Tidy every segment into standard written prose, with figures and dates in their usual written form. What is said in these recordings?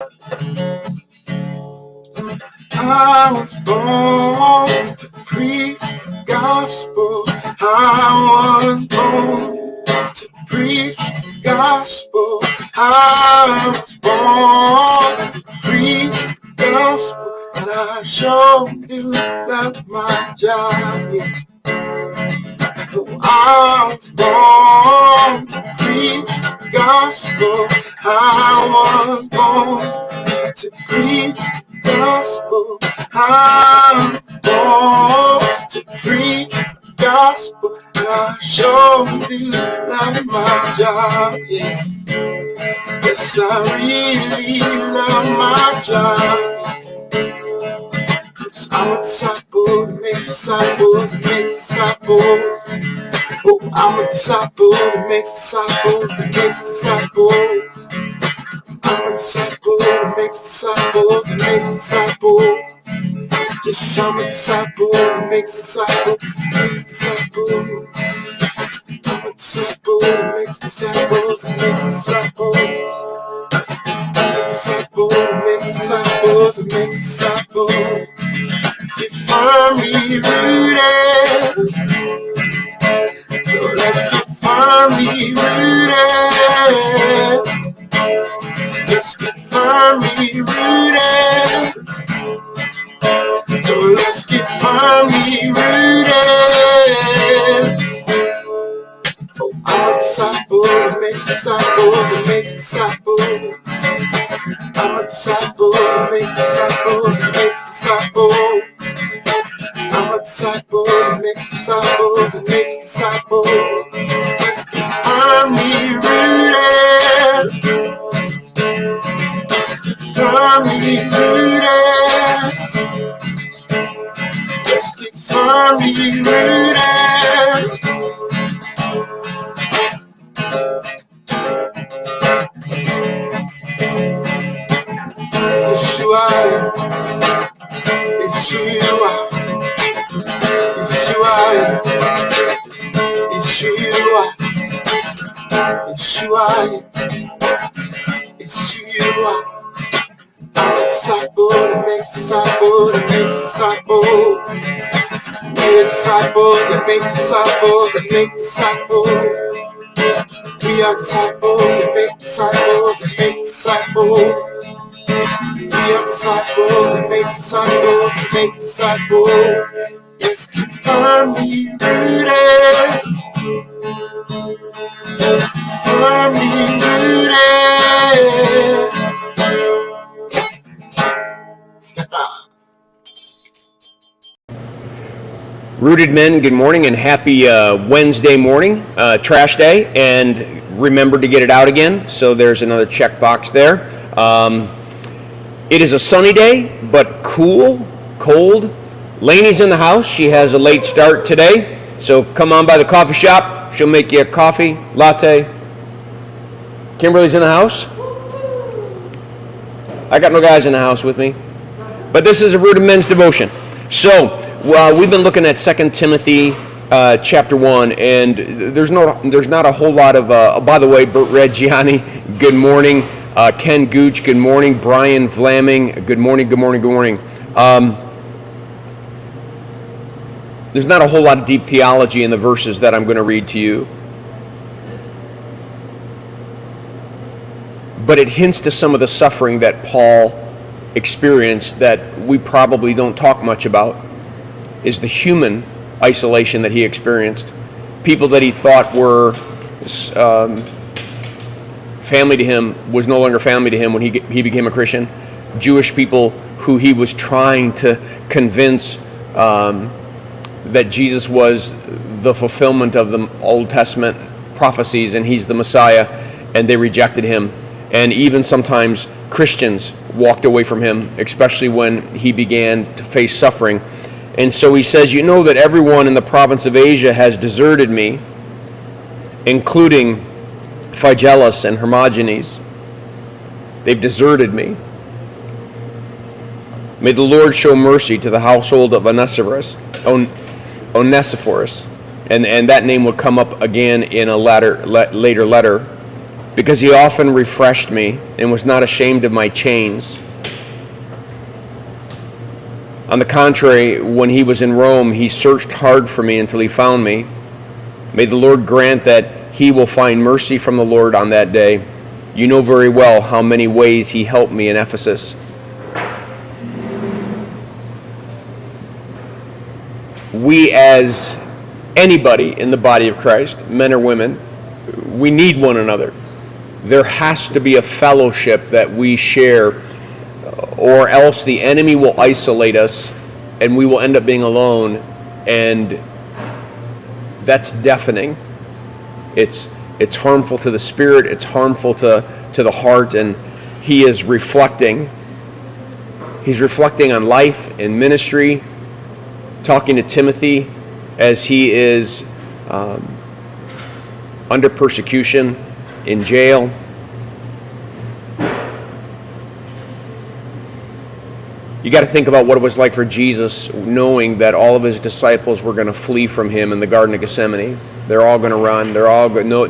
I was born to preach the gospel. I was born to preach the gospel. I was born to preach the gospel. And I sure do love my job. Yeah. I was born to preach the gospel. I was born to preach the gospel. I'm born to preach the gospel. And I sure do love my job. Yeah. Yes, I really love my job. I'm a disciple that makes disciples, that makes disciples. Oh, I'm a disciple that makes disciples, that makes disciples. I'm a disciple that makes disciples, that makes disciples. Yes, I'm a disciple that makes disciples, that makes disciples. I'm a disciple that makes disciples, that makes disciples. I'm a disciple that makes disciples, that makes disciples. Get firmly rooted. So let's get firmly rooted. Let's get firmly rooted. So let's get firmly rooted. Oh, I'm a disciple that makes disciples, that makes disciples. I'm a disciple that makes disciples, that makes disciples. I'm a disciple that makes disciples, that makes disciples. Let's get firmly rooted. Firmly rooted. Let's get firmly rooted. Yeshua, Yeshua, Yeshua, Yeshua, Yeshua, Yeshua. I'm a disciple that makes disciples, that makes disciples. We are disciples that make disciples, that make disciples. We are disciples that make disciples, that make disciples. We are disciples that make disciples, that make disciples. Let's get firmly rooted. Firmly rooted. Rooted men, good morning and happy Wednesday morning, trash day, and remember to get it out again, so there's another check box there. It is a sunny day, but cool, cold. Lainey's in the house. She has a late start today, so come on by the coffee shop. She'll make you a coffee, latte. Kimberly's in the house. I got no guys in the house with me, but this is a Rooted Men's devotion. So, we've been looking at 2 Timothy chapter 1, and there's not a whole lot of, by the way, Bert Reggiani, good morning. Ken Gooch, good morning. Brian Vlaming, good morning, good morning, good morning. There's not a whole lot of deep theology in the verses that I'm going to read to you. But it hints to some of the suffering that Paul experienced that we probably don't talk much about, is the human isolation that he experienced. People that he thought were family to him was no longer family to him when he became a Christian. Jewish people who he was trying to convince that Jesus was the fulfillment of the Old Testament prophecies and he's the Messiah, and they rejected him. And even sometimes Christians walked away from him, especially when he began to face suffering. And so he says, you know that everyone in the province of Asia has deserted me, including Phygellus and Hermogenes. They've deserted me. May the Lord show mercy to the household of Onesiphorus. And that name will come up again in a later letter. because he often refreshed me and was not ashamed of my chains. On the contrary, when he was in Rome, he searched hard for me until he found me. May the Lord grant that he will find mercy from the Lord on that day. You know very well how many ways he helped me in Ephesus. We, as anybody in the body of Christ, men or women, we need one another. There has to be a fellowship that we share, or else the enemy will isolate us and we will end up being alone, and that's deafening. It's harmful to the spirit, it's harmful to the heart, and he is reflecting. He's reflecting on life and ministry, talking to Timothy as he is under persecution, in jail. You got to think about what it was like for Jesus, knowing that all of his disciples were going to flee from him in the Garden of Gethsemane. They're all going to run.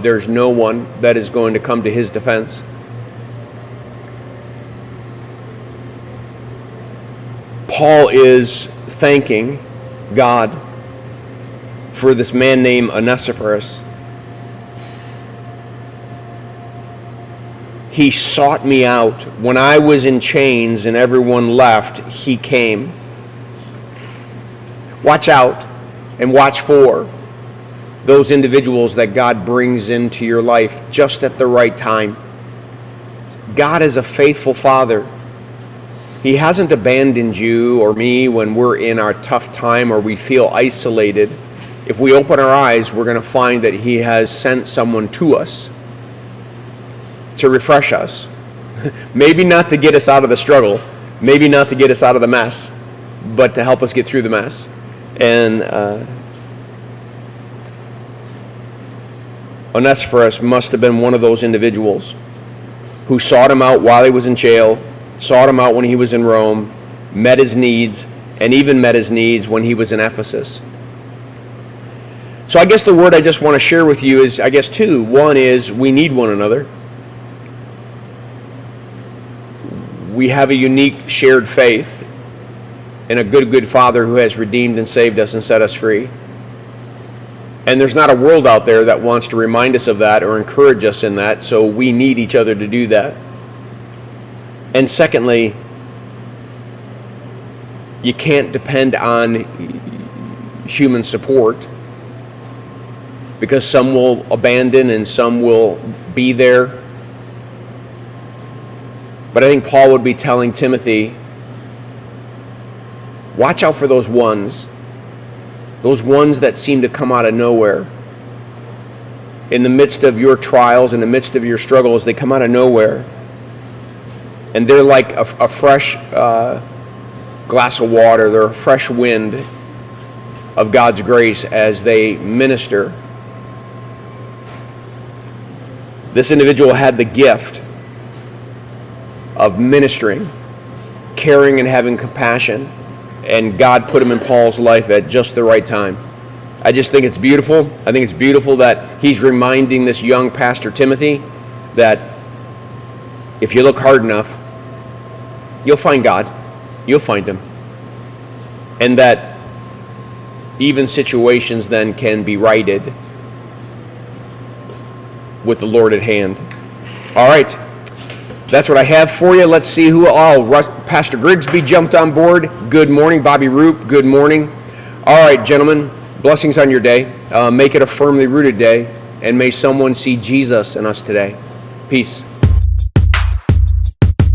There's no one that is going to come to his defense. Paul is thanking God for this man named Onesiphorus. He sought me out. When I was in chains and everyone left, he came. Watch out and watch for those individuals that God brings into your life just at the right time. God is a faithful Father. He hasn't abandoned you or me when we're in our tough time or we feel isolated. If we open our eyes, we're going to find that he has sent someone to us to refresh us. Maybe not to get us out of the struggle, maybe not to get us out of the mess, but to help us get through the mess. And Onesiphorus must have been one of those individuals who sought him out while he was in jail, sought him out when he was in Rome, met his needs, and even met his needs when he was in Ephesus. So I guess the word I just want to share with you is, I guess, two. One is we need one another. We have a unique shared faith in a good Father who has redeemed and saved us and set us free. And there's not a world out there that wants to remind us of that or encourage us in that, so we need each other to do that. And secondly, you can't depend on human support, because some will abandon and some will be there. But I think Paul would be telling Timothy, watch out for those ones that seem to come out of nowhere. In the midst of your trials, in the midst of your struggles, they come out of nowhere. And they're like a fresh glass of water. They're a fresh wind of God's grace as they minister. This individual had the gift of ministering, caring and having compassion, and God put him in Paul's life at just the right time. I just think it's beautiful. I think it's beautiful that he's reminding this young pastor Timothy that if you look hard enough, you'll find God. You'll find him. And that even situations then can be righted with the Lord at hand. All right. That's what I have for you. Let's see who all. Pastor Grigsby jumped on board. Good morning. Bobby Roop, good morning. All right, gentlemen, blessings on your day. Make it a firmly rooted day, and may someone see Jesus in us today. Peace.